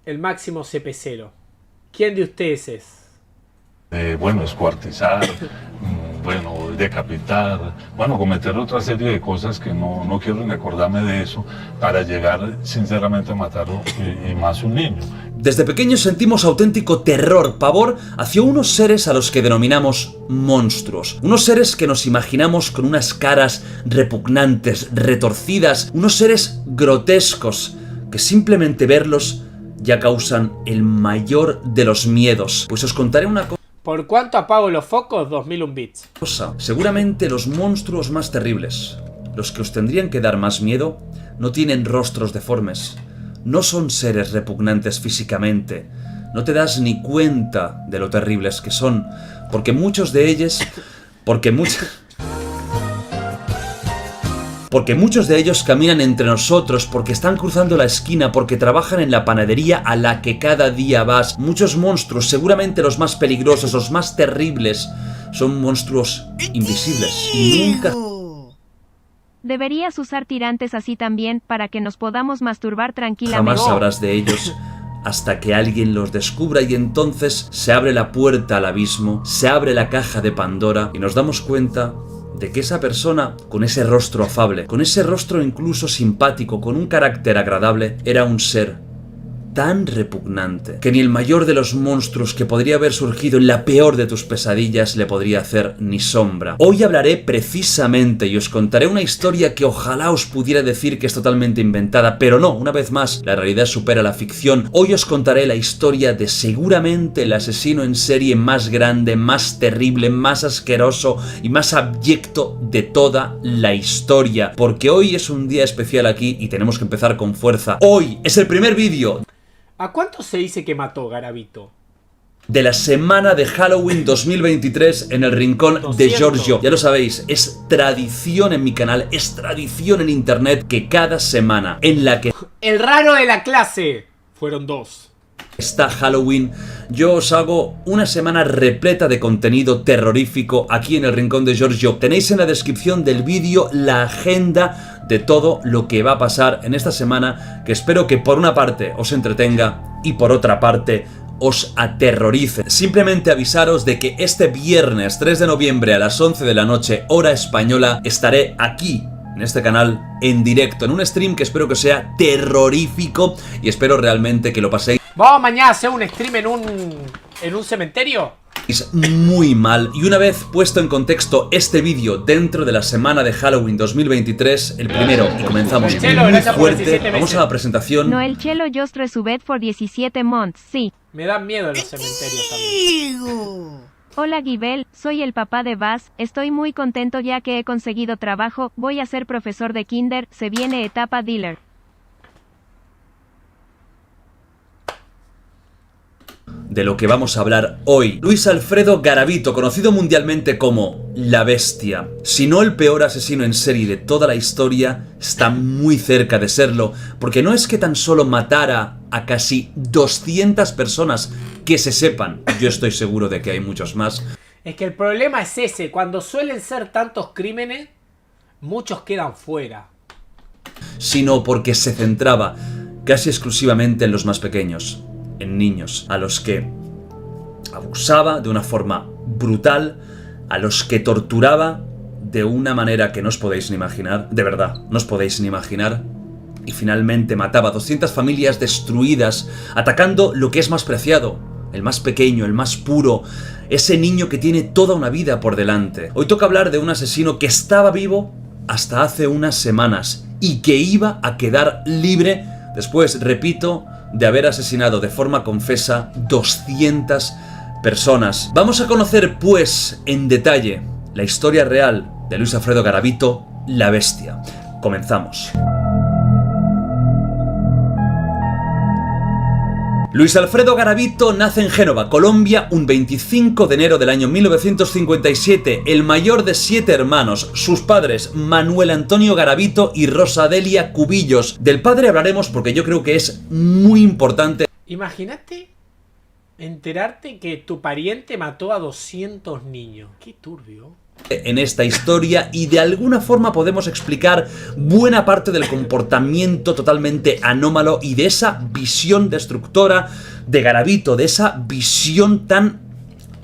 el máximo CP0? ¿Quién de ustedes es? Bueno, escuartizar, bueno, decapitar, bueno, cometer otra serie de cosas que no quiero ni acordarme de eso, para llegar sinceramente a matarlo y más un niño. Desde pequeños sentimos auténtico terror, pavor hacia unos seres a los que denominamos monstruos. Unos seres que nos imaginamos con unas caras repugnantes, retorcidas, unos seres grotescos, que simplemente verlos ya causan el mayor de los miedos. Pues os contaré una ¿Por cuánto apago los focos? 2001 bits. cosa. Seguramente los monstruos más terribles, los que os tendrían que dar más miedo, no tienen rostros deformes. No son seres repugnantes físicamente. No te das ni cuenta de lo terribles que son, porque muchos de ellos... Porque muchos de ellos caminan entre nosotros, porque están cruzando la esquina, porque trabajan en la panadería a la que cada día vas. Muchos monstruos, seguramente los más peligrosos, los más terribles, son monstruos invisibles y nunca... Deberías usar tirantes así también, para que nos podamos masturbar tranquilamente. Jamás sabrás de ellos hasta que alguien los descubra, y entonces se abre la puerta al abismo, se abre la caja de Pandora y nos damos cuenta de que esa persona, con ese rostro afable, con ese rostro incluso simpático, con un carácter agradable, era un ser tan repugnante que ni el mayor de los monstruos que podría haber surgido en la peor de tus pesadillas le podría hacer ni sombra. Hoy hablaré precisamente y os contaré una historia que ojalá os pudiera decir que es totalmente inventada, pero no, una vez más, la realidad supera la ficción. Hoy os contaré la historia de seguramente el asesino en serie más grande, más terrible, más asqueroso y más abyecto de toda la historia, porque hoy es un día especial aquí y tenemos que empezar con fuerza. Hoy es el primer vídeo ¿A cuánto se dice que mató Garavito? de la semana de Halloween 2023 en el rincón de 200. Giorgio. Ya lo sabéis, es tradición en mi canal, es tradición en internet que cada semana en la que El raro de la clase. Fueron 2. está Halloween, yo os hago una semana repleta de contenido terrorífico aquí en el rincón de Giorgio. Tenéis en la descripción del vídeo la agenda de todo lo que va a pasar en esta semana, que espero que por una parte os entretenga y por otra parte os aterrorice. Simplemente avisaros de que este viernes 3 de noviembre a las 11 de la noche, hora española, estaré aquí en este canal en directo, en un stream que espero que sea terrorífico y espero realmente que lo paséis Vamos mañana a hacer un stream en un cementerio. muy mal. Y una vez puesto en contexto este vídeo dentro de la semana de Halloween 2023, el primero, y comenzamos Chelo, muy gracias por fuerte, 17 vamos meses. a la presentación. No, el Chelo just resubed for 17 months, sí. Me dan miedo los cementerios también. Hola Gibel, soy el papá de Baz, estoy muy contento ya que he conseguido trabajo, voy a ser profesor de kinder, se viene etapa dealer. De lo que vamos a hablar hoy. Luis Alfredo Garavito, conocido mundialmente como La Bestia. Si no el peor asesino en serie de toda la historia, está muy cerca de serlo, porque no es que tan solo matara a casi 200 personas que se sepan, yo estoy seguro de que hay muchos más, Es que el problema es ese. Cuando suelen ser tantos crímenes, muchos quedan fuera. sino porque se centraba casi exclusivamente en los más pequeños, en niños, a los que abusaba de una forma brutal, a los que torturaba de una manera que no os podéis ni imaginar, de verdad, no os podéis ni imaginar, y finalmente mataba a 200 familias destruidas, atacando lo que es más preciado, el más pequeño, el más puro, ese niño que tiene toda una vida por delante. Hoy toca hablar de un asesino que estaba vivo hasta hace unas semanas y que iba a quedar libre después, repito, de haber asesinado de forma confesa 200 personas. Vamos a conocer, pues, en detalle la historia real de Luis Alfredo Garavito, La Bestia. Comenzamos. Luis Alfredo Garavito nace en Génova, Colombia, un 25 de enero del año 1957, el mayor de 7 hermanos, sus padres Manuel Antonio Garavito y Rosa Delia Cubillos. Del padre hablaremos porque yo creo que es muy importante. Imagínate enterarte que tu pariente mató a 200 niños. Qué turbio. en esta historia y de alguna forma podemos explicar buena parte del comportamiento totalmente anómalo y de esa visión destructora de Garavito, de esa visión tan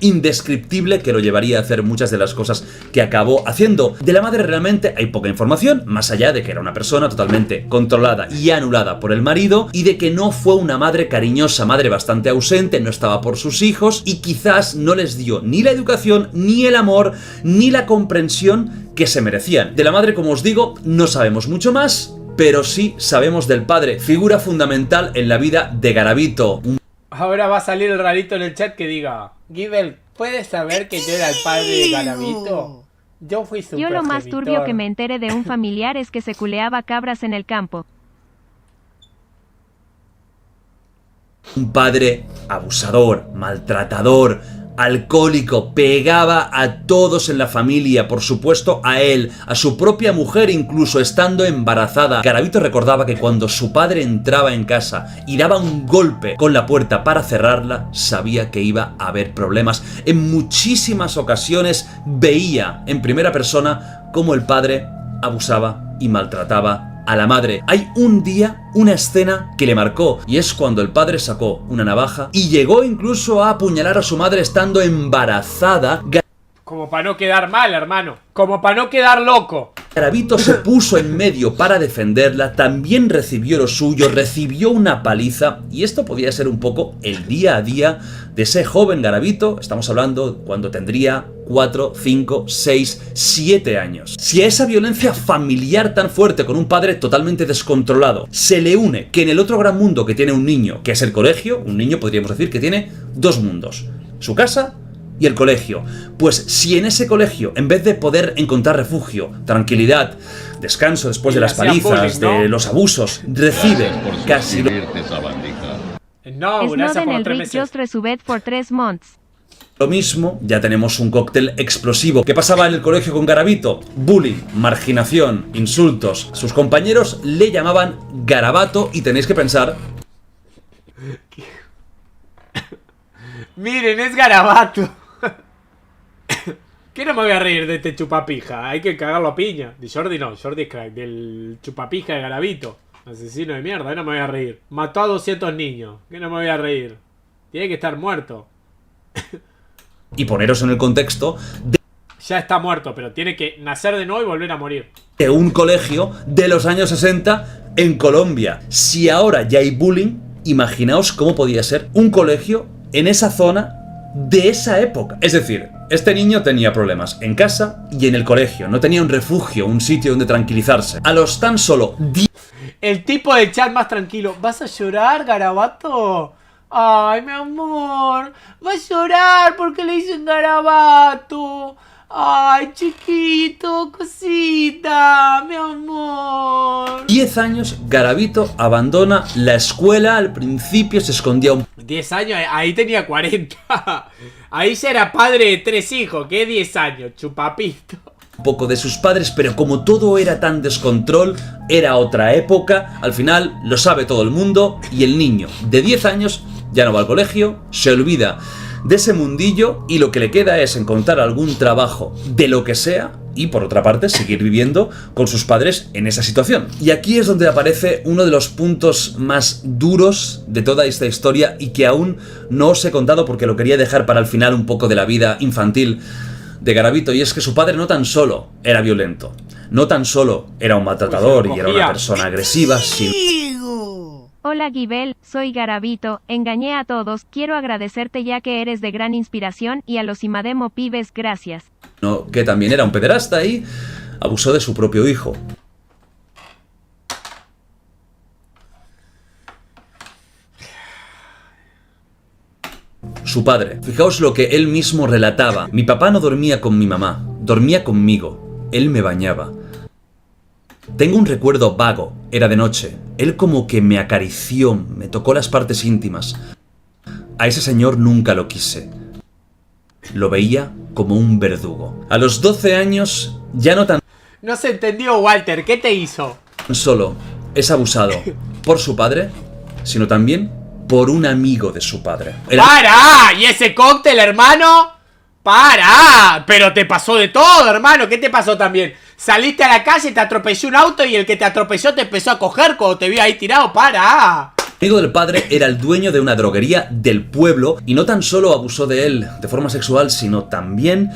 indescriptible que lo llevaría a hacer muchas de las cosas que acabó haciendo. De la madre realmente hay poca información, más allá de que era una persona totalmente controlada y anulada por el marido, y de que no fue una madre cariñosa, madre bastante ausente, no estaba por sus hijos y quizás no les dio ni la educación, ni el amor, ni la comprensión que se merecían. De la madre, como os digo, no sabemos mucho más, pero sí sabemos del padre, figura fundamental en la vida de Garavito. Ahora va a salir el rarito en el chat que diga: Givel, ¿puedes saber que yo era el padre de Garavito? Yo fui su Yo lo más progenitor. turbio que me enteré de un familiar es que se culeaba cabras en el campo. Un padre abusador, maltratador, alcohólico, pegaba a todos en la familia, por supuesto a él, a su propia mujer, incluso estando embarazada. Garavito recordaba que cuando su padre entraba en casa y daba un golpe con la puerta para cerrarla, sabía que iba a haber problemas. En muchísimas ocasiones veía en primera persona cómo el padre abusaba y maltrataba a la madre. Hay un día, una escena que le marcó, y es cuando el padre sacó una navaja y llegó incluso a apuñalar a su madre estando embarazada. Como para no quedar mal, hermano. Como para no quedar loco. Garavito se puso en medio para defenderla, también recibió lo suyo, recibió una paliza, y esto podía ser un poco el día a día de ese joven Garavito. Estamos hablando cuando tendría 4, 5, 6, 7 años. Si a esa violencia familiar tan fuerte con un padre totalmente descontrolado se le une que en el otro gran mundo que tiene un niño, que es el colegio, un niño podríamos decir que tiene dos mundos, su casa y el colegio. Pues si en ese colegio, en vez de poder encontrar refugio, tranquilidad, descanso después de las palizas, bullying, ¿no? de los abusos, recibe casi No, Snowden gracias por el 3 Rick meses. just resubed for 3 months. lo mismo, ya tenemos un cóctel explosivo. ¿Qué pasaba en el colegio con Garavito? Bullying, marginación, insultos. Sus compañeros le llamaban Garabato y tenéis que pensar... Miren, es Garabato. Que no me voy a reír de este chupapija. Hay que cagarlo a piña. De Jordi no, Jordi es crack. Del chupapija de Garavito. Asesino de mierda, no me voy a reír. Mató a 200 niños. Que no me voy a reír. Tiene que estar muerto. Y poneros en el contexto Ya está muerto, pero tiene que nacer de nuevo y volver a morir. de un colegio de los años 60 en Colombia. Si ahora ya hay bullying, imaginaos cómo podía ser un colegio en esa zona de esa época. Es decir, este niño tenía problemas en casa y en el colegio. No tenía un refugio, un sitio donde tranquilizarse. A los tan solo 10 El tipo de chat más tranquilo. ¿Vas a llorar, Garabato? Ay, mi amor. Va a llorar porque le dicen Garabato. Ay, chiquito, cosita, mi amor. 10 años, Garavito abandona la escuela. Al principio se escondía un 10 años, ahí tenía 40. Ahí ya era padre de 3 hijos. ¿Qué 10 años? Chupapito. poco de sus padres, pero como todo era tan descontrol, era otra época, al final lo sabe todo el mundo y el niño de 10 años ya no va al colegio, se olvida de ese mundillo y lo que le queda es encontrar algún trabajo de lo que sea y por otra parte seguir viviendo con sus padres en esa situación. Y aquí es donde aparece uno de los puntos más duros de toda esta historia y que aún no os he contado porque lo quería dejar para el final un poco de la vida infantil de Garavito, y es que su padre no tan solo era violento, no tan solo era un maltratador y era una persona agresiva, sino... Hola Givel, soy Garavito, engañé a todos, quiero agradecerte ya que eres de gran inspiración y a los Imademo pibes gracias. No, que también era un pederasta y abusó de su propio hijo. Su padre, fijaos lo que él mismo relataba. Mi papá no dormía con mi mamá, dormía conmigo, él me bañaba. Tengo un recuerdo vago, era de noche, él como que me acarició, me tocó las partes íntimas. A ese señor nunca lo quise. Lo veía como un verdugo. A los 12 años, ya no tan No se entendió, Walter, ¿qué te hizo? solo es abusado por su padre, sino también por un amigo de su padre. Era ¡Para! ¿Y ese cóctel, hermano? ¡Para! Pero te pasó de todo, hermano. ¿Qué te pasó también? Saliste a la calle, te atropelló un auto y el que te atropelló te empezó a coger cuando te vio ahí tirado. ¡Para! El amigo del padre era el dueño de una droguería del pueblo y no tan solo abusó de él de forma sexual, sino también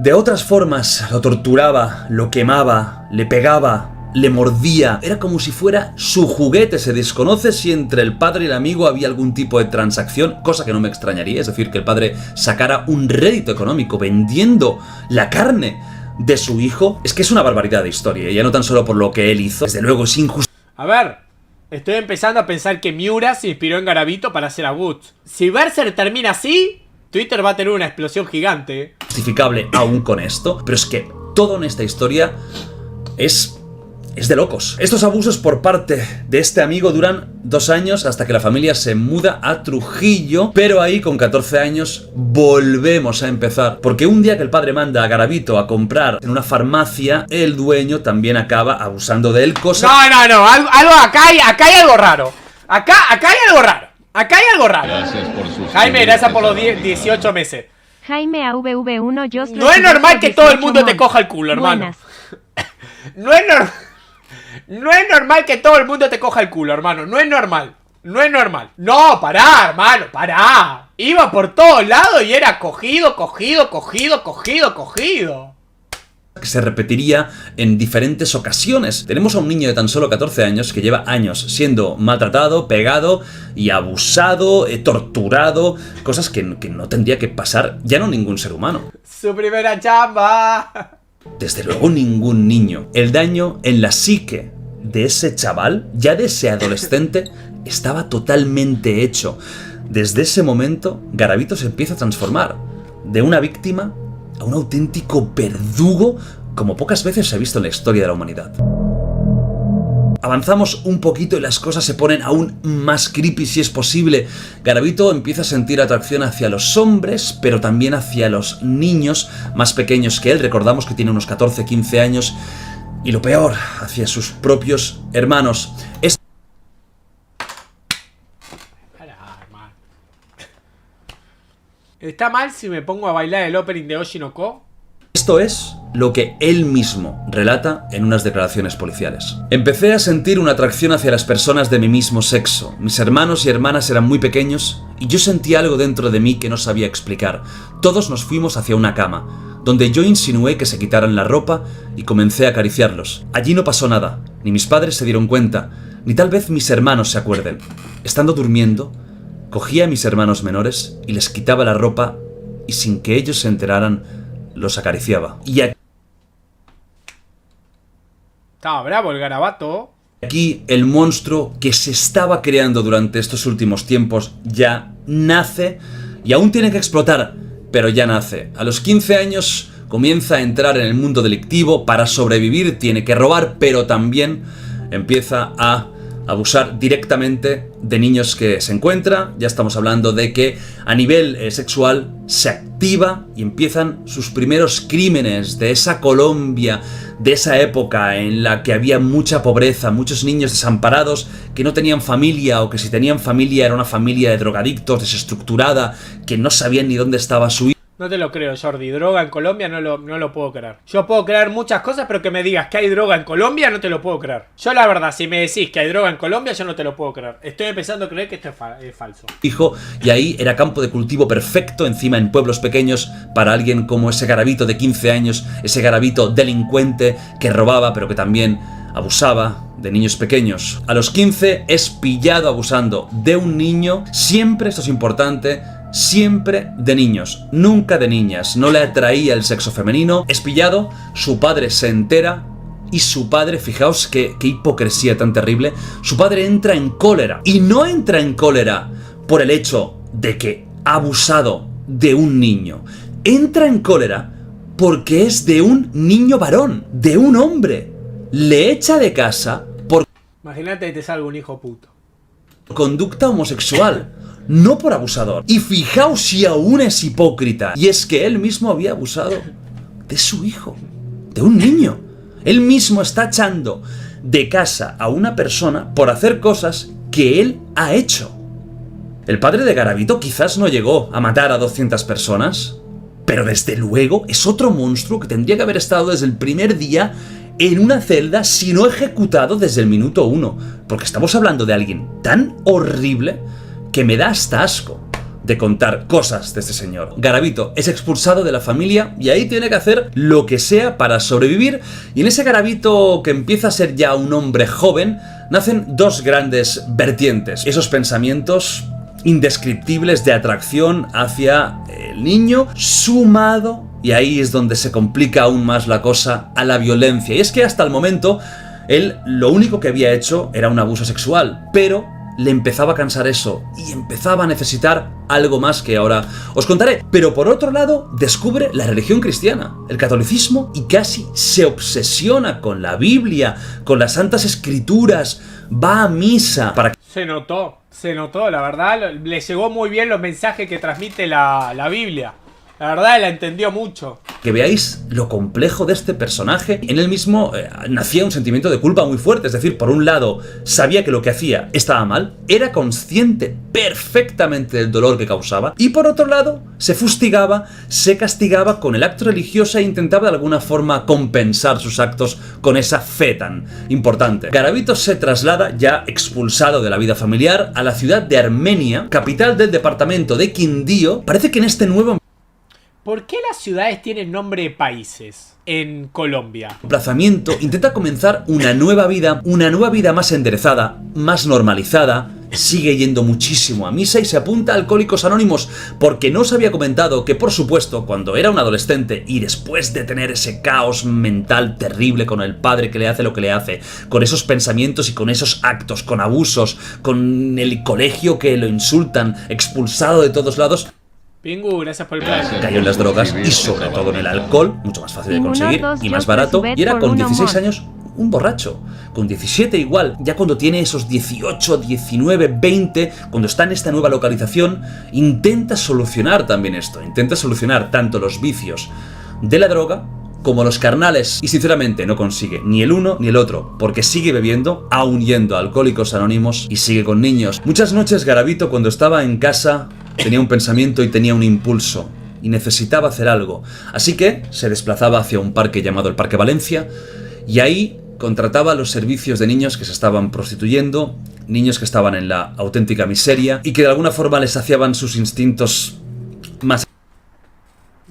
de otras formas. Lo torturaba, lo quemaba, le pegaba, le mordía. Era como si fuera su juguete. Se desconoce si entre el padre y el amigo había algún tipo de transacción, cosa que no me extrañaría, es decir, que el padre sacara un rédito económico vendiendo la carne de su hijo. Es que es una barbaridad de historia, y ya no tan solo por lo que él hizo. Desde luego es injusto. A ver, estoy empezando a pensar que Miura se inspiró en Garavito para hacer a Guts. Si Berserk termina así, Twitter va a tener una explosión gigante. Justificable aún con esto, pero es que todo en esta historia es de locos. Estos abusos por parte de este amigo duran 2 años hasta que la familia se muda a Trujillo, pero ahí con 14 años volvemos a empezar, porque un día que el padre manda a Garavito a comprar en una farmacia, el dueño también acaba abusando de él, cosa... No, acá hay algo raro. Acá hay algo raro. Acá hay algo raro. Gracias por sus... Jaime, gracias por los 18 meses. Jaime AVV1 yo No es normal que todo el mundo te coja el culo, hermano. No es normal que todo el mundo te coja el culo, hermano. No es normal. No es normal. No, pará, hermano, pará. Iba por todos lados y era cogido. que se repetiría en diferentes ocasiones. Tenemos a un niño de tan solo 14 años que lleva años siendo maltratado, pegado y abusado, torturado, cosas que no tendría que pasar ya no ningún ser humano. Su primera chamba. Desde luego ningún niño. El daño en la psique de ese chaval, ya de ese adolescente, estaba totalmente hecho. Desde ese momento, Garavito se empieza a transformar de una víctima a un auténtico verdugo como pocas veces se ha visto en la historia de la humanidad. Avanzamos un poquito y las cosas se ponen aún más creepy si es posible. Garavito empieza a sentir atracción hacia los hombres, pero también hacia los niños más pequeños que él. Recordamos que tiene unos 14-15 años. Y lo peor, hacia sus propios hermanos. ¿Está mal si me pongo a bailar el opening de Oshinoko? Esto es lo que él mismo relata en unas declaraciones policiales. Empecé a sentir una atracción hacia las personas de mi mismo sexo. Mis hermanos y hermanas eran muy pequeños y yo sentí algo dentro de mí que no sabía explicar. Todos nos fuimos hacia una cama, donde yo insinué que se quitaran la ropa y comencé a acariciarlos. Allí no pasó nada, ni mis padres se dieron cuenta, ni tal vez mis hermanos se acuerden. Estando durmiendo, cogía a mis hermanos menores y les quitaba la ropa y sin que ellos se enteraran, los acariciaba. Y Estaba bravo el garabato. aquí el monstruo que se estaba creando durante estos últimos tiempos ya nace y aún tiene que explotar, pero ya nace. A los 15 años comienza a entrar en el mundo delictivo. Para sobrevivir tiene que robar, pero también empieza a abusar directamente de niños que se encuentra. Ya estamos hablando de que a nivel sexual se activa y empiezan sus primeros crímenes de esa Colombia, de esa época en la que había mucha pobreza, muchos niños desamparados que no tenían familia, o que si tenían familia era una familia de drogadictos desestructurada que no sabían ni dónde estaba su hijo. No te lo creo, Jordi. Droga en Colombia no lo puedo creer. Yo puedo creer muchas cosas, pero que me digas que hay droga en Colombia no te lo puedo creer. Yo la verdad, si me decís que hay droga en Colombia, yo no te lo puedo creer. Estoy empezando a creer que esto es falso. Y ahí era campo de cultivo perfecto, encima en pueblos pequeños, para alguien como ese Garavito de 15 años, ese Garavito delincuente que robaba, pero que también abusaba de niños pequeños. A los 15 es pillado abusando de un niño, siempre, esto es importante, siempre de niños, nunca de niñas. No le atraía el sexo femenino. Es pillado, su padre se entera y su padre, fijaos qué hipocresía tan terrible, su padre entra en cólera. Y no entra en cólera por el hecho de que ha abusado de un niño. Entra en cólera porque es de un niño varón, de un hombre. Le echa de casa por Imagínate que te salga un hijo puto. conducta homosexual, no por abusador. Y fijaos si aún es hipócrita. Y es que él mismo había abusado de su hijo, de un niño. Él mismo está echando de casa a una persona por hacer cosas que él ha hecho. El padre de Garavito quizás no llegó a matar a 200 personas, pero desde luego es otro monstruo que tendría que haber estado desde el primer día en una celda, si no ejecutado desde el minuto 1, porque estamos hablando de alguien tan horrible que me da hasta asco de contar cosas de este señor. Garavito es expulsado de la familia y ahí tiene que hacer lo que sea para sobrevivir, y en ese Garavito que empieza a ser ya un hombre joven nacen dos grandes vertientes, esos pensamientos indescriptibles de atracción hacia el niño, sumado, y ahí es donde se complica aún más la cosa, a la violencia. Y es que hasta el momento él lo único que había hecho era un abuso sexual, pero le empezaba a cansar eso y empezaba a necesitar algo más que ahora os contaré. Pero por otro lado, descubre la religión cristiana, el catolicismo, y casi se obsesiona con la Biblia, con las Santas Escrituras, va a misa para... Se notó, la verdad, le llegó muy bien los mensajes que transmite la Biblia. La verdad, la entendió mucho. Que veáis lo complejo de este personaje. En él mismo nacía un sentimiento de culpa muy fuerte. Es decir, por un lado, sabía que lo que hacía estaba mal, era consciente perfectamente del dolor que causaba, y por otro lado, se fustigaba, se castigaba con el acto religioso e intentaba de alguna forma compensar sus actos con esa fe tan importante. Garavito se traslada, ya expulsado de la vida familiar, a la ciudad de Armenia, capital del departamento de Quindío. Parece que en este nuevo ¿Por qué las ciudades tienen nombre de países en Colombia? emplazamiento intenta comenzar una nueva vida más enderezada, más normalizada. Sigue yendo muchísimo a misa y se apunta a Alcohólicos Anónimos, porque no os había comentado que, por supuesto, cuando era un adolescente y después de tener ese caos mental terrible con el padre que le hace lo que le hace, con esos pensamientos y con esos actos, con abusos, con el colegio que lo insultan, expulsado de todos lados, Pingu, gracias por el plan. cayó en las drogas y sobre todo en el alcohol, mucho más fácil de Uno, conseguir dos, y más yo barato, presubet y era por con uno 16 more. años un borracho, con 17 igual, ya cuando tiene esos 18, 19, 20, cuando está en esta nueva localización, intenta solucionar también esto, intenta solucionar tanto los vicios de la droga como los carnales, y sinceramente no consigue ni el uno ni el otro, porque sigue bebiendo, aún yendo a Alcohólicos Anónimos, y sigue con niños. Muchas noches Garavito, cuando estaba en casa, tenía un pensamiento y tenía un impulso, y necesitaba hacer algo, así que se desplazaba hacia un parque llamado el Parque Valencia, y ahí contrataba los servicios de niños que se estaban prostituyendo, niños que estaban en la auténtica miseria, y que de alguna forma les saciaban sus instintos más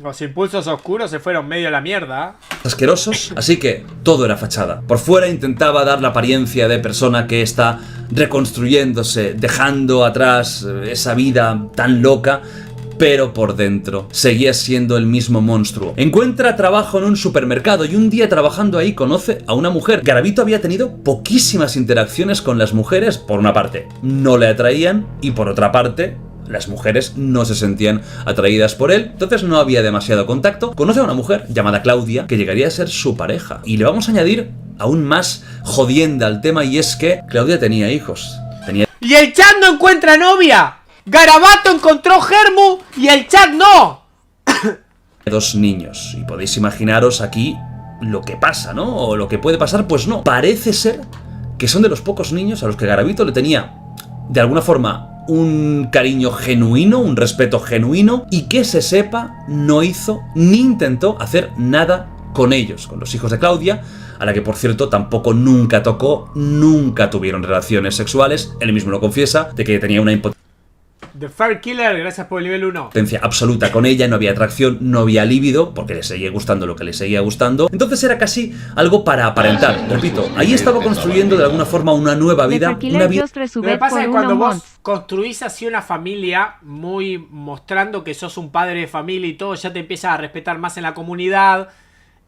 Los impulsos oscuros se fueron medio a la mierda. asquerosos, así que todo era fachada. Por fuera intentaba dar la apariencia de persona que está reconstruyéndose, dejando atrás esa vida tan loca, pero por dentro seguía siendo el mismo monstruo. Encuentra trabajo en un supermercado y un día trabajando ahí conoce a una mujer. Garavito había tenido poquísimas interacciones con las mujeres. Por una parte, no le atraían, y por otra parte, las mujeres no se sentían atraídas por él, entonces no había demasiado contacto. Conoce a una mujer llamada Claudia, que llegaría a ser su pareja. Y le vamos a añadir aún más jodienda al tema, y es que Claudia tenía hijos. Tenía ¡Y el chat no encuentra novia! ¡Garabato encontró Germu y el chat no! dos niños. Y podéis imaginaros aquí lo que pasa, ¿no? O lo que puede pasar, pues no. Parece ser que son de los pocos niños a los que Garavito le tenía, de alguna forma, un cariño genuino, un respeto genuino, y que se sepa, no hizo ni intentó hacer nada con ellos, con los hijos de Claudia, a la que por cierto tampoco nunca tocó, nunca tuvieron relaciones sexuales. Él mismo lo confiesa, de que tenía una impotencia The Fire Killer, gracias por el nivel 1. absoluta con ella, no había atracción, no había líbido, porque le seguía gustando lo que le seguía gustando. Entonces era casi algo para aparentar. Repito, ahí estaba construyendo de alguna forma una nueva vida, una vida... Lo que pasa es que cuando vos construís así una familia, muy mostrando que sos un padre de familia y todo, ya te empiezas a respetar más en la comunidad.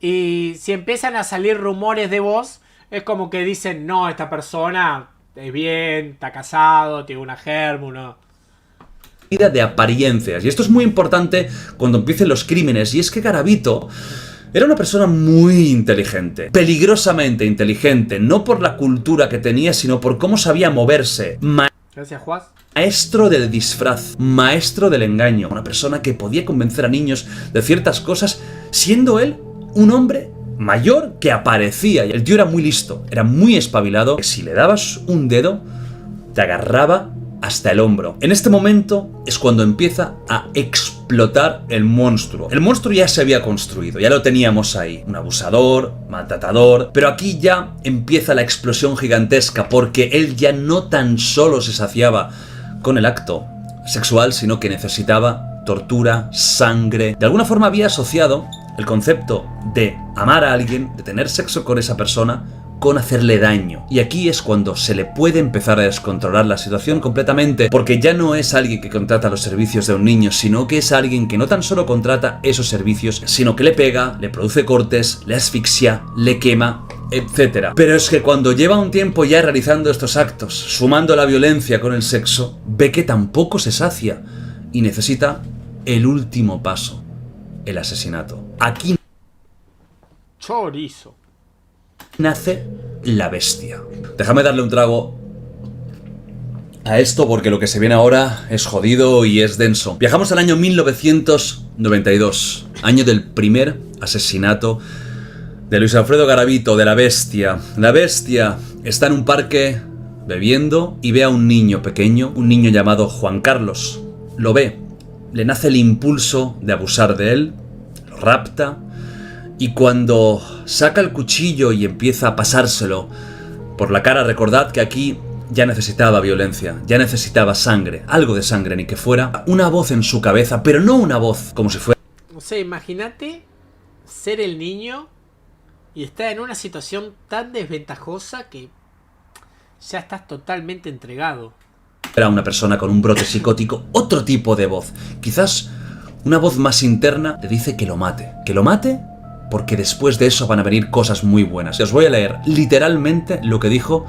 Y si empiezan a salir rumores de vos, es como que dicen, no, esta persona es bien, está casado, tiene una germu, no. de apariencias. Y esto es muy importante cuando empiecen los crímenes, y es que Garavito era una persona muy inteligente, peligrosamente inteligente, no por la cultura que tenía, sino por cómo sabía moverse. Gracias, Juan. Maestro del disfraz, maestro del engaño, una persona que podía convencer a niños de ciertas cosas, siendo él un hombre mayor que aparecía. El tío era muy listo, era muy espabilado, que si le dabas un dedo, te agarraba hasta el hombro. En este momento es cuando empieza a explotar el monstruo. El monstruo ya se había construido, ya lo teníamos ahí. Un abusador, maltratador, pero aquí ya empieza la explosión gigantesca porque él ya no tan solo se saciaba con el acto sexual, sino que necesitaba tortura, sangre. De alguna forma había asociado el concepto de amar a alguien, de tener sexo con esa persona, con hacerle daño. Y aquí es cuando se le puede empezar a descontrolar la situación completamente, porque ya no es alguien que contrata los servicios de un niño, sino que es alguien que no tan solo contrata esos servicios, sino que le pega, le produce cortes, le asfixia, le quema, etc. Pero es que cuando lleva un tiempo ya realizando estos actos, sumando la violencia con el sexo, ve que tampoco se sacia y necesita el último paso, el asesinato. Aquí Chorizo. nace la bestia. Déjame darle un trago a esto porque lo que se viene ahora es jodido y es denso. Viajamos al año 1992, año del primer asesinato de Luis Alfredo Garavito, de la bestia. La bestia está en un parque bebiendo y ve a un niño pequeño, un niño llamado Juan Carlos. Lo ve, le nace el impulso de abusar de él, lo rapta. Y cuando saca el cuchillo y empieza a pasárselo por la cara, recordad que aquí ya necesitaba violencia, ya necesitaba sangre, algo de sangre, ni que fuera una voz en su cabeza, pero no una voz como si fuera... O sea, imagínate ser el niño y estar en una situación tan desventajosa que ya estás totalmente entregado. Era una persona con un brote psicótico, otro tipo de voz, quizás una voz más interna, le dice que lo mate porque después de eso van a venir cosas muy buenas. Y os voy a leer literalmente lo que dijo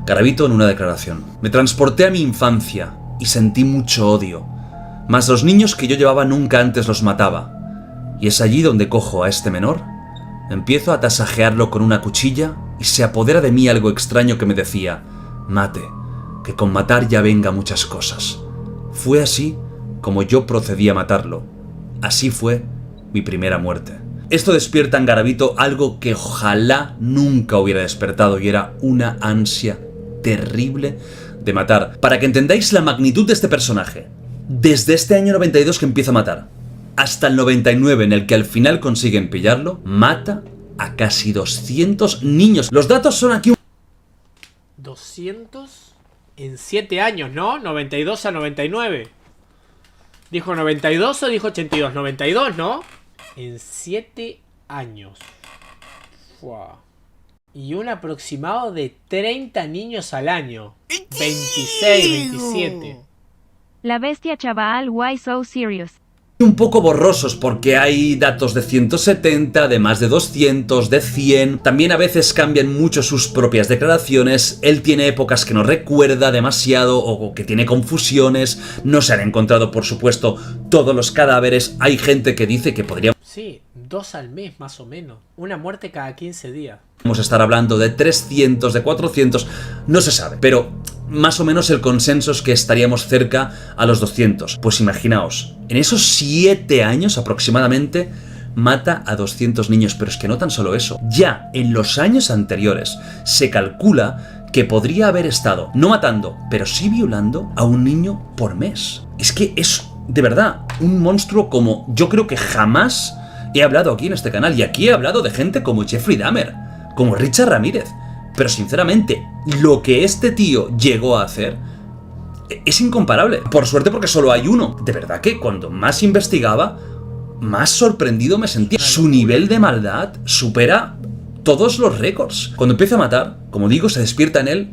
Garavito en una declaración. Me transporté a mi infancia y sentí mucho odio, mas los niños que yo llevaba nunca antes los mataba. Y es allí donde cojo a este menor, empiezo a tasajearlo con una cuchilla y se apodera de mí algo extraño que me decía: mate, que con matar ya venga muchas cosas. Fue así como yo procedí a matarlo. Así fue mi primera muerte. Esto despierta en Garavito algo que ojalá nunca hubiera despertado, y era una ansia terrible de matar. Para que entendáis la magnitud de este personaje, desde este año 92 que empieza a matar, hasta el 99 en el que al final consiguen pillarlo, mata a casi 200 niños. Los datos son aquí... 200 en 7 años, ¿no? 92 a 99. ¿Dijo 92 o dijo 82? 92, ¿no? En 7 años. Fua. Y un aproximado de 30 niños al año. 26, 27. La bestia chaval, why so serious? Un poco borrosos porque hay datos de 170, de más de 200, de 100. También a veces cambian mucho sus propias declaraciones. Él tiene épocas que no recuerda demasiado o que tiene confusiones. No se han encontrado, por supuesto, todos los cadáveres. Hay gente que dice que podríamos Sí, 2 al mes más o menos. Una muerte cada 15 días. estar hablando de 300, de 400, no se sabe, pero más o menos el consenso es que estaríamos cerca a los 200. Pues imaginaos, en esos 7 años aproximadamente mata a 200 niños, pero es que no tan solo eso. Ya en los años anteriores se calcula que podría haber estado, no matando, pero sí violando a un niño por mes. Es que es, de verdad, un monstruo como yo creo que jamás he hablado aquí en este canal. Y aquí he hablado de gente como Jeffrey Dahmer, como Richard Ramírez. Pero sinceramente, lo que este tío llegó a hacer es incomparable. Por suerte, porque solo hay uno. De verdad que cuando más investigaba, más sorprendido me sentía. Su nivel de maldad supera todos los récords. Cuando empieza a matar, como digo, se despierta en él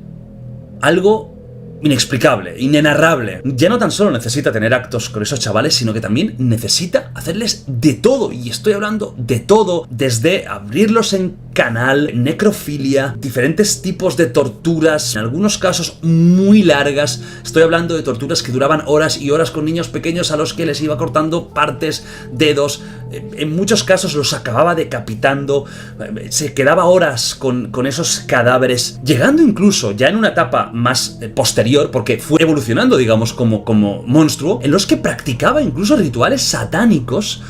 algo inexplicable, inenarrable. Ya no tan solo necesita tener actos con esos chavales, sino que también necesita hacerles de todo. Y estoy hablando de todo, desde abrirlos en canal, necrofilia, diferentes tipos de torturas, en algunos casos muy largas. Estoy hablando de torturas que duraban horas y horas con niños pequeños a los que les iba cortando partes, dedos. En muchos casos los acababa decapitando. Se quedaba horas con esos cadáveres, llegando incluso ya en una etapa más posterior, porque fue evolucionando, digamos, como monstruo, en los que practicaba incluso rituales satánicos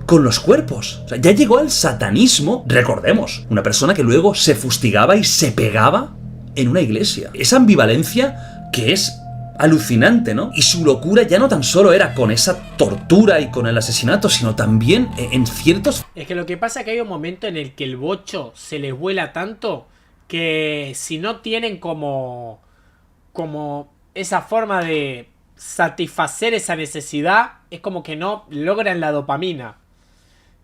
con los cuerpos. O sea, ya llegó al satanismo. Recordemos, una persona que luego se fustigaba y se pegaba en una iglesia. Esa ambivalencia que es alucinante, ¿no? Y su locura ya no tan solo era con esa tortura y con el asesinato, sino también en ciertos... Es que lo que pasa es que hay un momento en el que el bocho se les vuela tanto que si no tienen como esa forma de satisfacer esa necesidad, es como que no logran la dopamina.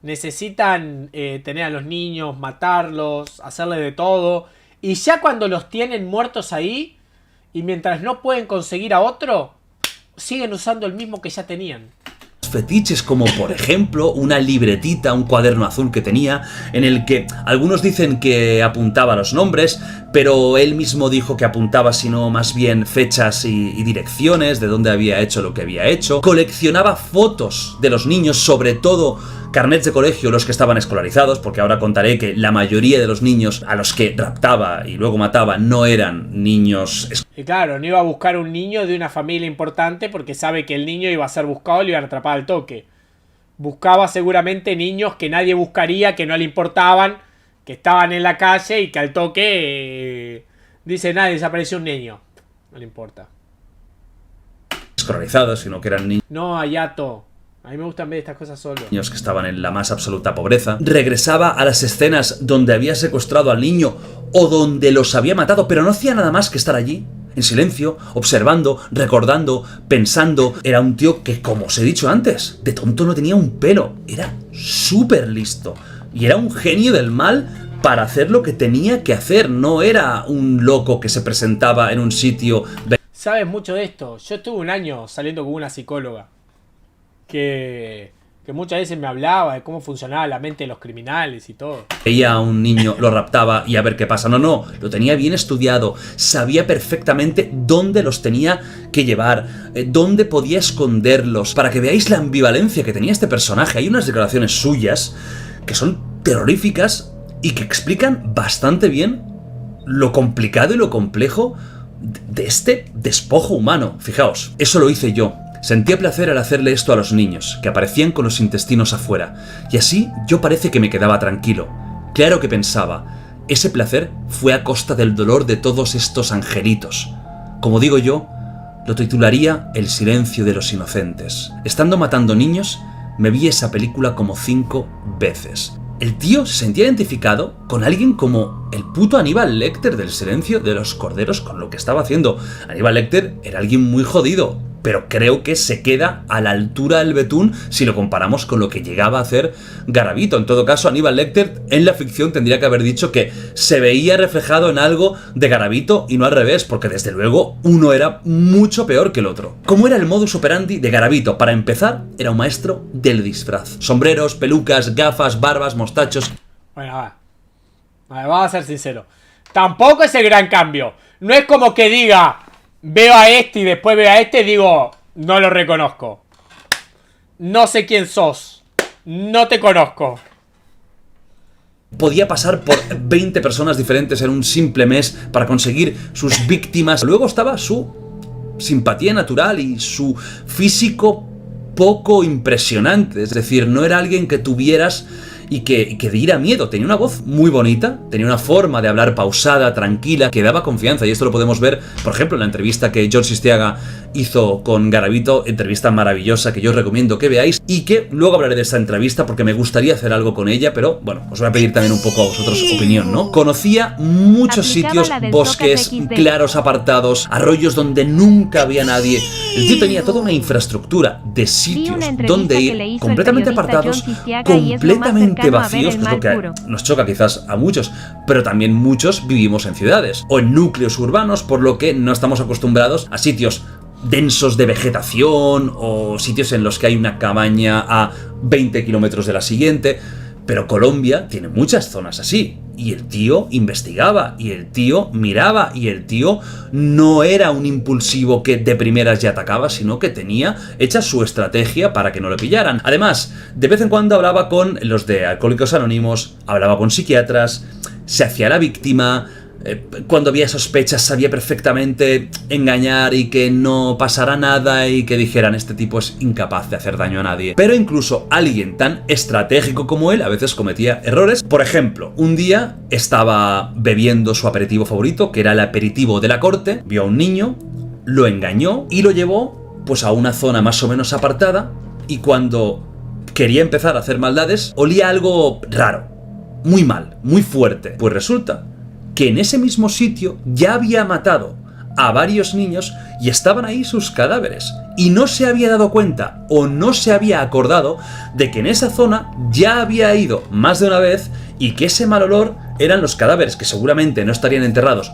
Necesitan tener a los niños, matarlos, hacerles de todo. Y ya cuando los tienen muertos ahí, y mientras no pueden conseguir a otro, siguen usando el mismo que ya tenían. Fetiches como por ejemplo una libretita, un cuaderno azul que tenía, en el que algunos dicen que apuntaba los nombres, pero él mismo dijo que apuntaba sino más bien fechas y direcciones de dónde había hecho lo que había hecho. Coleccionaba fotos de los niños, sobre todo carnets de colegio, los que estaban escolarizados, porque ahora contaré que la mayoría de los niños a los que raptaba y luego mataba no eran niños. Y claro, no iba a buscar un niño de una familia importante porque sabe que el niño iba a ser buscado y le iban a atrapar al toque. Buscaba seguramente niños que nadie buscaría, que no le importaban, que estaban en la calle y que al toque dice, nadie, desapareció un niño. No le importa. Escolarizados, sino que eran niños. No, Hayato. A mí me gustan ver estas cosas solo. Niños que estaban en la más absoluta pobreza. Regresaba a las escenas donde había secuestrado al niño o donde los había matado, pero no hacía nada más que estar allí, en silencio, observando, recordando, pensando. Era un tío que, como os he dicho antes, de tonto no tenía un pelo. Era súper listo. Y era un genio del mal para hacer lo que tenía que hacer. No era un loco que se presentaba en un sitio... Sabes mucho de esto. Yo estuve un año saliendo con una psicóloga que muchas veces me hablaba de cómo funcionaba la mente de los criminales y todo. Veía a un niño, lo raptaba y a ver qué pasa. No, lo tenía bien estudiado. Sabía perfectamente dónde los tenía que llevar, dónde podía esconderlos. Para que veáis la ambivalencia que tenía este personaje. Hay unas declaraciones suyas que son terroríficas y que explican bastante bien lo complicado y lo complejo de este despojo humano. Fijaos, eso lo hice yo. Sentía placer al hacerle esto a los niños, que aparecían con los intestinos afuera, y así yo parece que me quedaba tranquilo. Claro que pensaba, ese placer fue a costa del dolor de todos estos angelitos. Como digo yo, lo titularía El silencio de los inocentes. Estando matando niños, me vi esa película como 5 veces. El tío se sentía identificado con alguien como el puto Aníbal Lecter del Silencio de los Corderos con lo que estaba haciendo. Aníbal Lecter era alguien muy jodido, pero creo que se queda a la altura del betún si lo comparamos con lo que llegaba a hacer Garavito. En todo caso, Aníbal Lecter en la ficción tendría que haber dicho que se veía reflejado en algo de Garavito y no al revés, porque desde luego uno era mucho peor que el otro. ¿Cómo era el modus operandi de Garavito? Para empezar, era un maestro del disfraz. Sombreros, pelucas, gafas, barbas, mostachos... Bueno, va. A ver, vamos a ser sinceros. Tampoco es el gran cambio. No es como que diga... Veo a este y después veo a este y digo, no lo reconozco. No sé quién sos. No te conozco. Podía pasar por 20 personas diferentes en un simple mes para conseguir sus víctimas. Luego estaba su simpatía natural y su físico poco impresionante. Es decir, no era alguien que tuvieras y que diera miedo. Tenía una voz muy bonita, tenía una forma de hablar pausada, tranquila, que daba confianza, y esto lo podemos ver, por ejemplo, en la entrevista que George Istiaga hizo con Garavito, entrevista maravillosa que yo os recomiendo que veáis, y que luego hablaré de esta entrevista porque me gustaría hacer algo con ella, pero bueno, os voy a pedir también un poco a vosotros opinión, ¿no? Conocía muchos sitios, bosques, claros apartados, arroyos donde nunca había nadie. El tío tenía toda una infraestructura de sitios donde ir completamente apartados, completamente vacíos, que es lo que nos choca quizás a muchos, pero también muchos vivimos en ciudades o en núcleos urbanos, por lo que no estamos acostumbrados a sitios densos de vegetación o sitios en los que hay una cabaña a 20 kilómetros de la siguiente. Pero Colombia tiene muchas zonas así, y el tío investigaba, y el tío miraba, y el tío no era un impulsivo que de primeras ya atacaba, sino que tenía hecha su estrategia para que no lo pillaran. Además, de vez en cuando hablaba con los de Alcohólicos Anónimos, hablaba con psiquiatras, se hacía la víctima. Cuando había sospechas sabía perfectamente engañar y que no pasara nada y que dijeran, este tipo es incapaz de hacer daño a nadie. Pero incluso alguien tan estratégico como él a veces cometía errores. Por ejemplo, un día estaba bebiendo su aperitivo favorito, que era el aperitivo de la corte, vio a un niño, lo engañó y lo llevó pues a una zona más o menos apartada, y cuando quería empezar a hacer maldades olía algo raro, muy mal, muy fuerte. Pues resulta que en ese mismo sitio ya había matado a varios niños y estaban ahí sus cadáveres, y no se había dado cuenta o no se había acordado de que en esa zona ya había ido más de una vez y que ese mal olor eran los cadáveres, que seguramente no estarían enterrados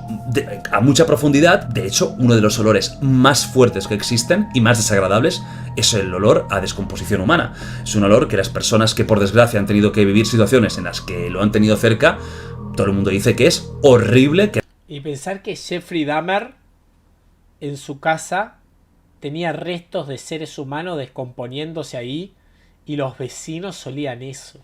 a mucha profundidad. De hecho, uno de los olores más fuertes que existen y más desagradables es el olor a descomposición humana. Es un olor que las personas que por desgracia han tenido que vivir situaciones en las que lo han tenido cerca, todo el mundo dice que es horrible. Y pensar que Jeffrey Dahmer en su casa tenía restos de seres humanos descomponiéndose ahí y los vecinos olían eso.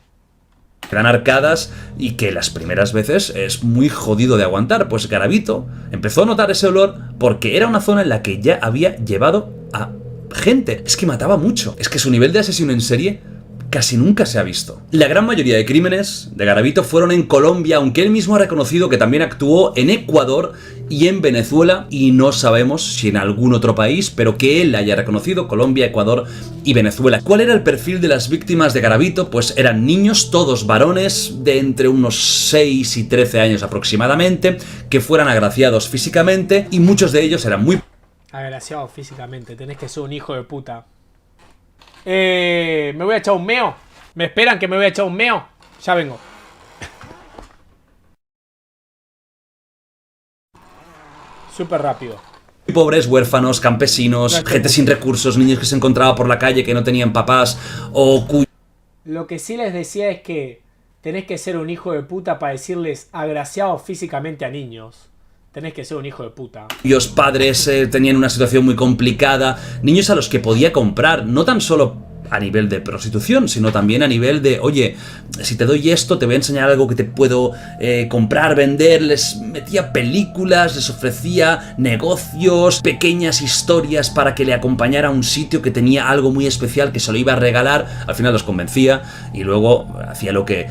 Eran arcadas y que las primeras veces es muy jodido de aguantar. Pues Garavito empezó a notar ese olor porque era una zona en la que ya había llevado a gente. Es que mataba mucho. Es que su nivel de asesino en serie casi nunca se ha visto. La gran mayoría de crímenes de Garavito fueron en Colombia, aunque él mismo ha reconocido que también actuó en Ecuador y en Venezuela, y no sabemos si en algún otro país, pero que él haya reconocido Colombia, Ecuador y Venezuela. ¿Cuál era el perfil de las víctimas de Garavito? Pues eran niños, todos varones, de entre unos 6 y 13 años aproximadamente, que fueran agraciados físicamente, y muchos de ellos eran muy... Agraciado físicamente, tenés que ser un hijo de puta. Me voy a echar un meo. ¿Me esperan que me voy a echar un meo? Ya vengo. Súper rápido. Pobres, huérfanos, campesinos, gente sin recursos, niños que se encontraba por la calle que no tenían papás o Lo que sí les decía es que tenés que ser un hijo de puta para decirles agraciados físicamente a niños. Tenés que ser un hijo de puta. cuyos padres tenían una situación muy complicada, niños a los que podía comprar, no tan solo a nivel de prostitución, sino también a nivel de, oye, si te doy esto, te voy a enseñar algo que te puedo comprar, vender. Les metía películas, les ofrecía negocios, pequeñas historias para que le acompañara a un sitio que tenía algo muy especial, que se lo iba a regalar. Al final los convencía y luego hacía lo que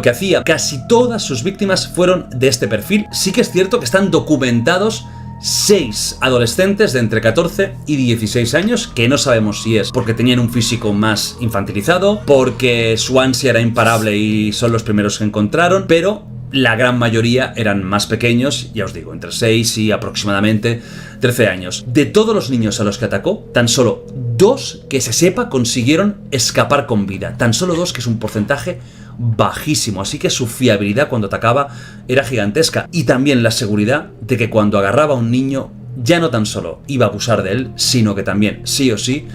hacía. Casi todas sus víctimas fueron de este perfil. Sí que es cierto que están documentados 6 adolescentes de entre 14 y 16 años, que no sabemos si es porque tenían un físico más infantilizado, porque su ansia era imparable y son los primeros que encontraron, pero la gran mayoría eran más pequeños, ya os digo, entre 6 y aproximadamente 13 años. De todos los niños a los que atacó, tan solo 2 que se sepa consiguieron escapar con vida. Tan solo 2, que es un porcentaje bajísimo, así que su fiabilidad cuando atacaba era gigantesca, y también la seguridad de que cuando agarraba a un niño ya no tan solo iba a abusar de él, sino que también, sí o sí,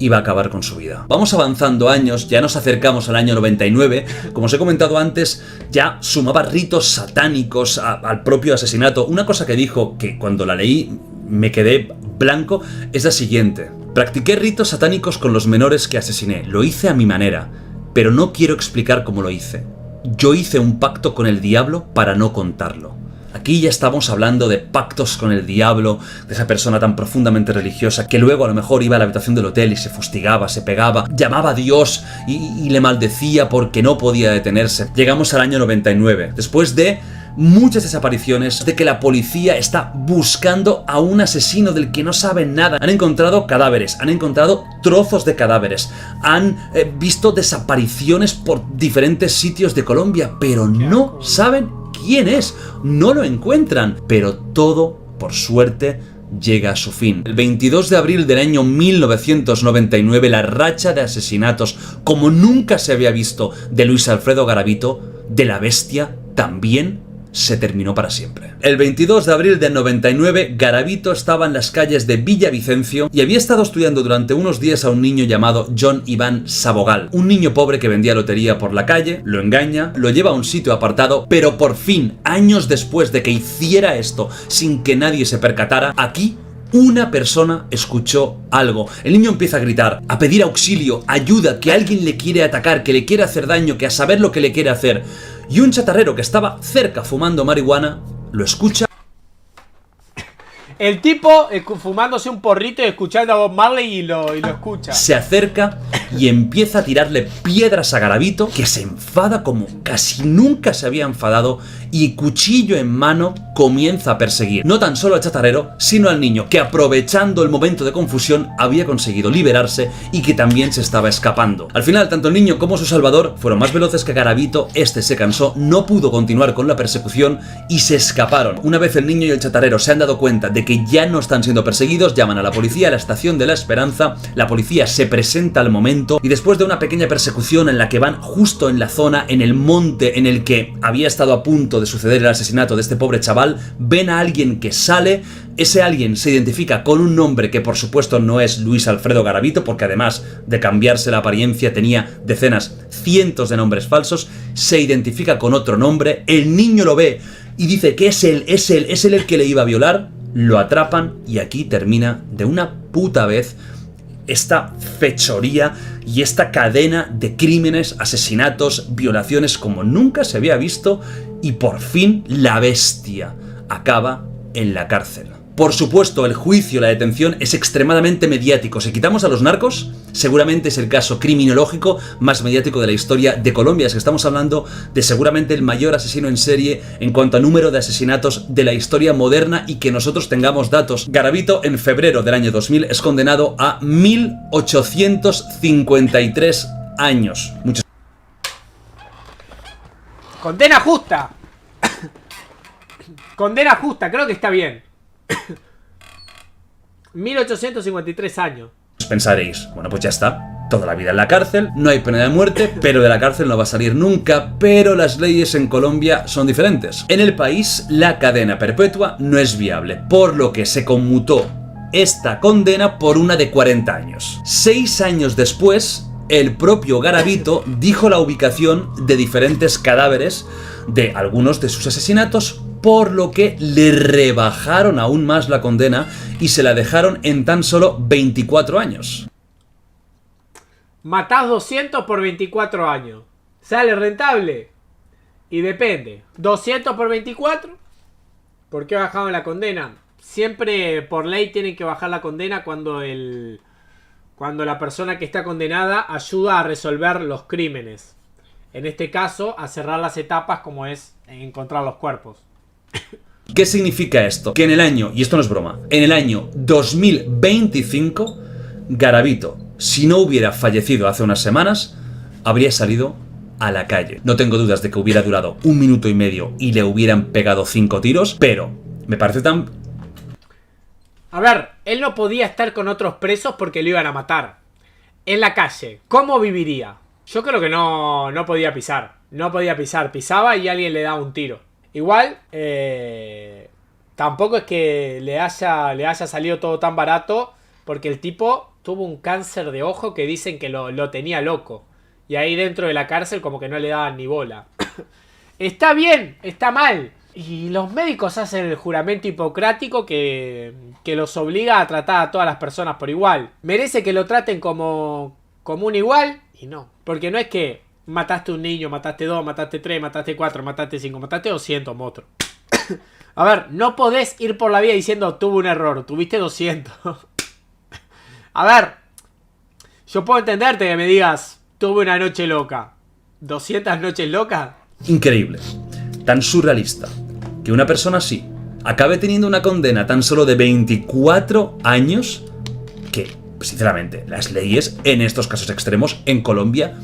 iba a acabar con su vida. Vamos avanzando años, ya nos acercamos al año 99, como os he comentado antes, ya sumaba ritos satánicos al propio asesinato. Una cosa que dijo, que cuando la leí me quedé blanco, es la siguiente: practiqué ritos satánicos con los menores que asesiné, lo hice a mi manera, pero no quiero explicar cómo lo hice. Yo hice un pacto con el diablo para no contarlo. Aquí ya estamos hablando de pactos con el diablo, de esa persona tan profundamente religiosa que luego a lo mejor iba a la habitación del hotel y se fustigaba, se pegaba, llamaba a Dios y le maldecía porque no podía detenerse. Llegamos al año 99, después de muchas desapariciones, de que la policía está buscando a un asesino del que no saben nada. Han encontrado cadáveres, han encontrado trozos de cadáveres, han visto desapariciones por diferentes sitios de Colombia, pero no saben quién es, no lo encuentran. Pero todo, por suerte, llega a su fin. El 22 de abril del año 1999, la racha de asesinatos como nunca se había visto de Luis Alfredo Garavito, de la bestia, también se terminó para siempre. El 22 de abril del 99, Garavito estaba en las calles de Villavicencio y había estado estudiando durante unos días a un niño llamado John Iván Sabogal, un niño pobre que vendía lotería por la calle. Lo engaña, lo lleva a un sitio apartado, pero por fin, años después de que hiciera esto sin que nadie se percatara, aquí una persona escuchó algo. El niño empieza a gritar, a pedir auxilio, ayuda, que alguien le quiere atacar, que le quiere hacer daño, que a saber lo que le quiere hacer. Y un chatarrero que estaba cerca fumando marihuana lo escucha. El tipo fumándose un porrito y escuchando a Bob Marley y lo escucha. Se acerca y empieza a tirarle piedras a Garavito, que se enfada como casi nunca se había enfadado y cuchillo en mano comienza a perseguir no tan solo al chatarrero, sino al niño, que aprovechando el momento de confusión había conseguido liberarse y que también se estaba escapando. Al final, tanto el niño como su salvador fueron más veloces que Garavito. Este se cansó, no pudo continuar con la persecución y se escaparon. Una vez el niño y el chatarrero se han dado cuenta de que ya no están siendo perseguidos, llaman a la policía a la estación de La Esperanza. La policía se presenta al momento y después de una pequeña persecución en la que van justo en la zona, en el monte en el que había estado a punto de suceder el asesinato de este pobre chaval, ven a alguien que sale. Ese alguien se identifica con un nombre que por supuesto no es Luis Alfredo Garavito, porque además de cambiarse la apariencia tenía decenas, cientos de nombres falsos. Se identifica con otro nombre, el niño lo ve y dice que es él el que le iba a violar. Lo atrapan y aquí termina de una puta vez esta fechoría y esta cadena de crímenes, asesinatos, violaciones como nunca se había visto, y por fin la bestia acaba en la cárcel. Por supuesto, el juicio, la detención es extremadamente mediático. Si quitamos a los narcos, seguramente es el caso criminológico más mediático de la historia de Colombia. Es que estamos hablando de seguramente el mayor asesino en serie en cuanto a número de asesinatos de la historia moderna, y que nosotros tengamos datos. Garavito en febrero del año 2000 es condenado a 1853 años. Condena justa. Condena justa, creo que está bien. 1853 años. Pensaréis, bueno, pues ya está, toda la vida en la cárcel, no hay pena de muerte, pero de la cárcel no va a salir nunca. Pero las leyes en Colombia son diferentes. En el país la cadena perpetua no es viable, por lo que se conmutó esta condena por una de 40 años. 6 años después, el propio Garavito dijo la ubicación de diferentes cadáveres de algunos de sus asesinatos, por lo que le rebajaron aún más la condena y se la dejaron en tan solo 24 años. Matás 200 por 24 años. ¿Sale rentable? Y depende. 200 por 24. ¿Por qué bajaron la condena? Siempre por ley tienen que bajar la condena cuando la persona que está condenada ayuda a resolver los crímenes. En este caso, a cerrar las etapas, como es encontrar los cuerpos. ¿Qué significa esto? Que en el año, y esto no es broma, en el año 2025, Garavito, si no hubiera fallecido hace unas semanas, habría salido a la calle. No tengo dudas de que hubiera durado 1 minuto y medio y le hubieran pegado 5 tiros, pero me parece tan... A ver, él no podía estar con otros presos porque lo iban a matar. En la calle, ¿cómo viviría? Yo creo que no podía pisar. No podía pisar. Pisaba y alguien le daba un tiro. Igual, tampoco es que le haya salido todo tan barato, porque el tipo tuvo un cáncer de ojo que dicen que lo tenía loco. Y ahí dentro de la cárcel como que no le daban ni bola. Está bien, está mal. Y los médicos hacen el juramento hipocrático que los obliga a tratar a todas las personas por igual. ¿Merece que lo traten como un igual? Y no, porque no es que mataste un niño, mataste 2, mataste 3, mataste 4, mataste 5, mataste 200, monstruo. A ver, no podés ir por la vida diciendo tuve un error, tuviste 200. A ver, yo puedo entenderte que me digas tuve una noche loca. ¿200 noches locas? Increíble, tan surrealista, que una persona así acabe teniendo una condena tan solo de 24 años, que, sinceramente, las leyes en estos casos extremos en Colombia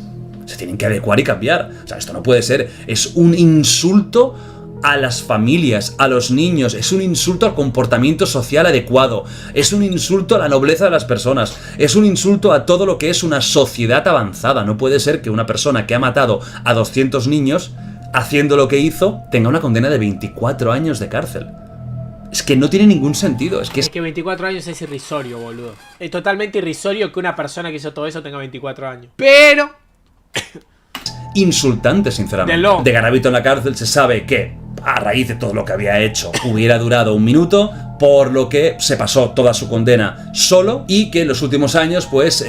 se tienen que adecuar y cambiar. O sea, esto no puede ser. Es un insulto a las familias, a los niños. Es un insulto al comportamiento social adecuado. Es un insulto a la nobleza de las personas. Es un insulto a todo lo que es una sociedad avanzada. No puede ser que una persona que ha matado a 200 niños, haciendo lo que hizo, tenga una condena de 24 años de cárcel. Es que no tiene ningún sentido. Es que 24 años es irrisorio, boludo. Es totalmente irrisorio que una persona que hizo todo eso tenga 24 años. Pero... insultante, sinceramente. De Garavito en la cárcel se sabe que, a raíz de todo lo que había hecho, hubiera durado 1 minuto, por lo que se pasó toda su condena solo y que en los últimos años pues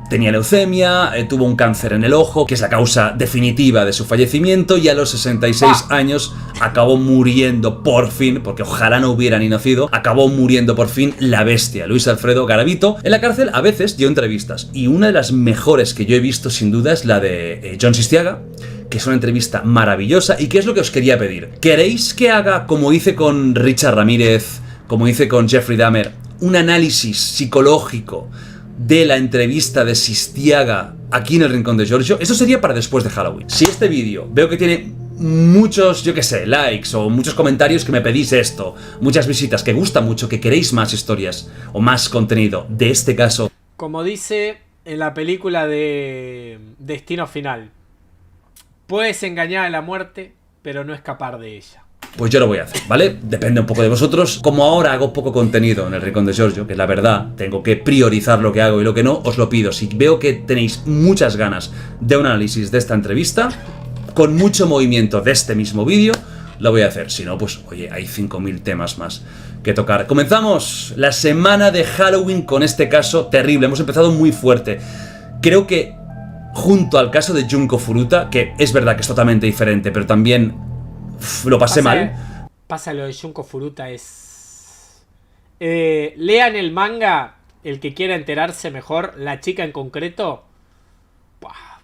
tenía leucemia, tuvo un cáncer en el ojo, que es la causa definitiva de su fallecimiento, y a los 66 años acabó muriendo por fin, porque ojalá no hubiera ni nacido, acabó muriendo por fin la bestia, Luis Alfredo Garavito. En la cárcel a veces dio entrevistas, y una de las mejores que yo he visto sin duda es la de Jon Sistiaga, que es una entrevista maravillosa. ¿Y qué es lo que os quería pedir? ¿Queréis que haga, como hice con Richard Ramírez, como hice con Jeffrey Dahmer, un análisis psicológico de la entrevista de Sistiaga aquí en el Rincón de Giorgio? Eso sería para después de Halloween. Si este vídeo veo que tiene muchos, yo qué sé, likes o muchos comentarios que me pedís esto, muchas visitas, que gusta mucho, que queréis más historias o más contenido de este caso. Como dice en la película de Destino Final, puedes engañar a la muerte, pero no escapar de ella. Pues yo lo voy a hacer, ¿vale? Depende un poco de vosotros. Como ahora hago poco contenido en el Rincón de Giorgio, que la verdad, tengo que priorizar lo que hago y lo que no, os lo pido. Si veo que tenéis muchas ganas de un análisis de esta entrevista, con mucho movimiento de este mismo vídeo, lo voy a hacer. Si no, pues, oye, hay 5000 temas más que tocar. Comenzamos la semana de Halloween con este caso terrible. Hemos empezado muy fuerte. Creo que junto al caso de Junko Furuta, que es verdad que es totalmente diferente, pero también lo pasé mal. Pasa lo de Junko Furuta es... lean el manga, el que quiera enterarse mejor, la chica en concreto, ¡buah!,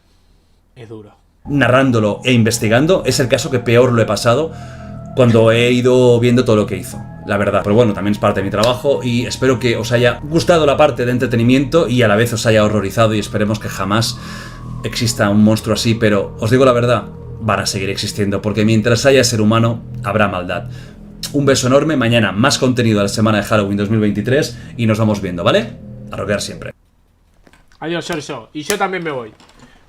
es duro. Narrándolo e investigando, es el caso que peor lo he pasado cuando he ido viendo todo lo que hizo, la verdad. Pero bueno, también es parte de mi trabajo y espero que os haya gustado la parte de entretenimiento y a la vez os haya horrorizado, y esperemos que jamás exista un monstruo así, pero os digo la verdad, van a seguir existiendo, porque mientras haya ser humano, habrá maldad. Un beso enorme, mañana más contenido de la semana de Halloween 2023 y nos vamos viendo, ¿vale? A roquear siempre. Adiós, Giorgio. Y yo también me voy.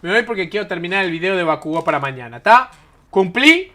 Me voy porque quiero terminar el video de Bakugou para mañana, ¿está? ¿Cumplí?